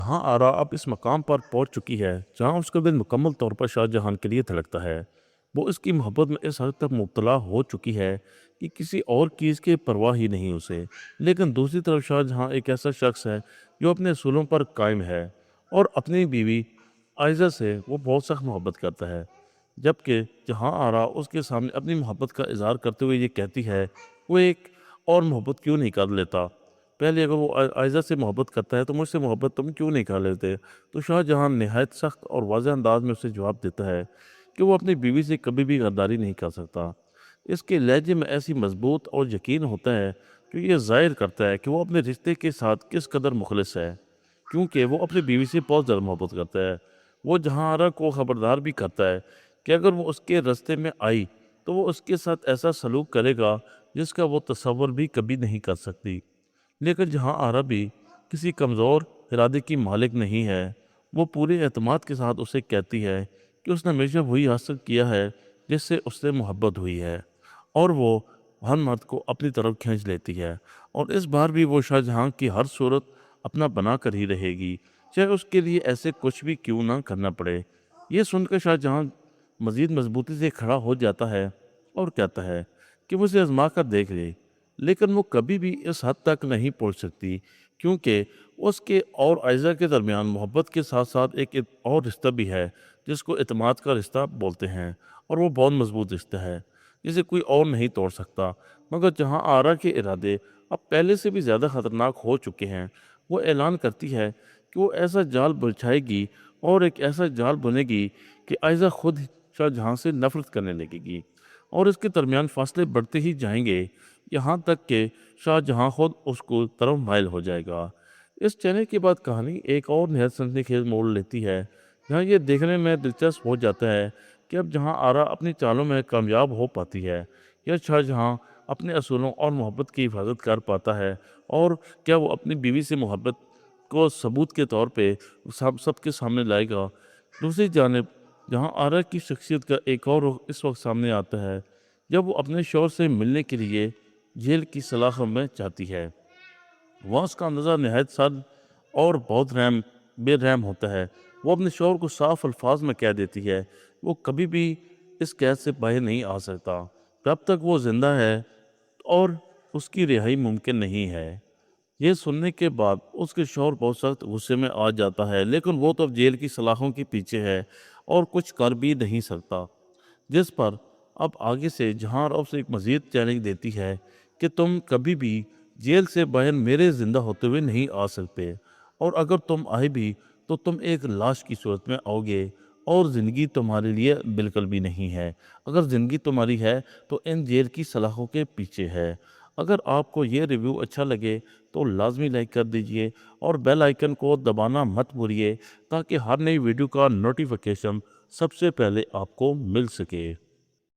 हाँ आरा अब इस मकाम पर पहुंच चुकी है जहां उसका दिल मुकम्मल तौर पर शाहजहां के लिए धड़कता है। वो इसकी मोहब्बत में इस हद तक मुब्तला हो चुकी है कि किसी और चीज़ की परवाह ही नहीं उसे। लेकिन दूसरी तरफ शाहजहां एक ऐसा शख्स है जो अपने असूलों पर कायम है और अपनी बीवी आयज़ा से वो बहुत सख्त मोहब्बत करता है। जबकि जहां आरा उसके सामने अपनी मोहब्बत का इज़हार करते हुए ये कहती है, वो एक और मोहब्बत क्यों नहीं कर लेता? पहले अगर वो आयज़ा से मोहब्बत करता है तो मुझसे मोहब्बत तुम क्यों नहीं कर लेते? तो शाहजहां नहायत सख्त और वाज़ेह अंदाज़ में उसे जवाब देता है कि वो अपनी बीवी से कभी भी गद्दारी नहीं कर सकता। इसके लहजे में ऐसी मज़बूत और यकीन होता है जो ये ज़ाहिर करता है कि वो अपने रिश्ते के साथ किस कदर मुखलिस है, क्योंकि वो अपनी बीवी से बहुत ज़्यादा मोहब्बत करता है। वो जहांआरा को खबरदार भी करता है कि अगर वो उसके रास्ते में आई तो वो उसके साथ ऐसा सलूक करेगा जिसका वो तसव्वुर भी कभी नहीं कर सकती। लेकिन जहां आरा भी किसी कमज़ोर इरादे की मालिक नहीं है, वो पूरे एतमाद के साथ उसे कहती है कि उसने हमेशा वही हासिल किया है जिससे उससे मोहब्बत हुई है, और वो हर मर्द को अपनी तरफ खींच लेती है। और इस बार भी वो शाहजहां की हर सूरत अपना बना कर ही रहेगी, चाहे उसके लिए ऐसे कुछ भी क्यों ना करना पड़े। ये सुनकर शाहजहां मज़ीद मजबूती से खड़ा हो जाता है और कहता है कि मुझे आजमा कर देख ले। लेकिन वो कभी भी इस हद तक नहीं पहुंच सकती, क्योंकि उसके और आयज़ा के दरमियान मोहब्बत के साथ साथ एक और रिश्ता भी है जिसको एतमाद का रिश्ता बोलते हैं, और वो बहुत मजबूत रिश्ता है जिसे कोई और नहीं तोड़ सकता। मगर जहां आरा के इरादे अब पहले से भी ज़्यादा ख़तरनाक हो चुके हैं, वो ऐलान करती है कि वो ऐसा जाल बिछाएगी और एक ऐसा जाल बुनेगी कि आयज़ा खुद शाहजहां से नफरत करने लगेगी, और इसके दरमियान फासले बढ़ते ही जाएंगे, यहाँ तक कि शाहजहां खुद उसको तरफ माइल हो जाएगा। इस चैनल के बाद कहानी एक और नहत सनसनीखेज मोड़ लेती है, जहाँ ये देखने में दिलचस्प हो जाता है कि अब जहाँ आरा अपनी चालों में कामयाब हो पाती है, या शाहजहां अपने असूलों और मोहब्बत की हिफाजत कर पाता है, और क्या वो अपनी बीवी से मोहब्बत को सबूत के तौर पे सबके सामने लाएगा। दूसरी जानब जहाँ आरा की शख्सियत का एक और रुख इस वक्त सामने आता है जब वो अपने शौहर से मिलने के लिए जेल की सलाखों में जाती है। वहाँ उसका अंदाज़ा नहायत सख्त और बहुत बेरहम होता है। वो अपने शौहर को साफ अल्फाज में कह देती है वो कभी भी इस कैद से बाहर नहीं आ सकता जब तक वो ज़िंदा है, और उसकी रिहाई मुमकिन नहीं है। ये सुनने के बाद उसके शौहर बहुत सख्त गुस्से में आ जाता है, लेकिन वो तो अब जेल की सलाखों के पीछे है और कुछ कर भी नहीं सकता। जिस पर अब आगे से जहां रब से एक मज़ीद चैलेंज देती है कि तुम कभी भी जेल से बाहर मेरे ज़िंदा होते हुए नहीं आ सकते, और अगर तुम आए भी तो तुम एक लाश की सूरत में आओगे, और ज़िंदगी तुम्हारे लिए बिल्कुल भी नहीं है। अगर ज़िंदगी तुम्हारी है तो इन जेल की सलाखों के पीछे है। अगर आपको ये रिव्यू अच्छा लगे तो लाजमी लाइक कर दीजिए और बेल आइकन को दबाना मत भूलिए, ताकि हर नई वीडियो का नोटिफिकेशन सबसे पहले आपको मिल सके।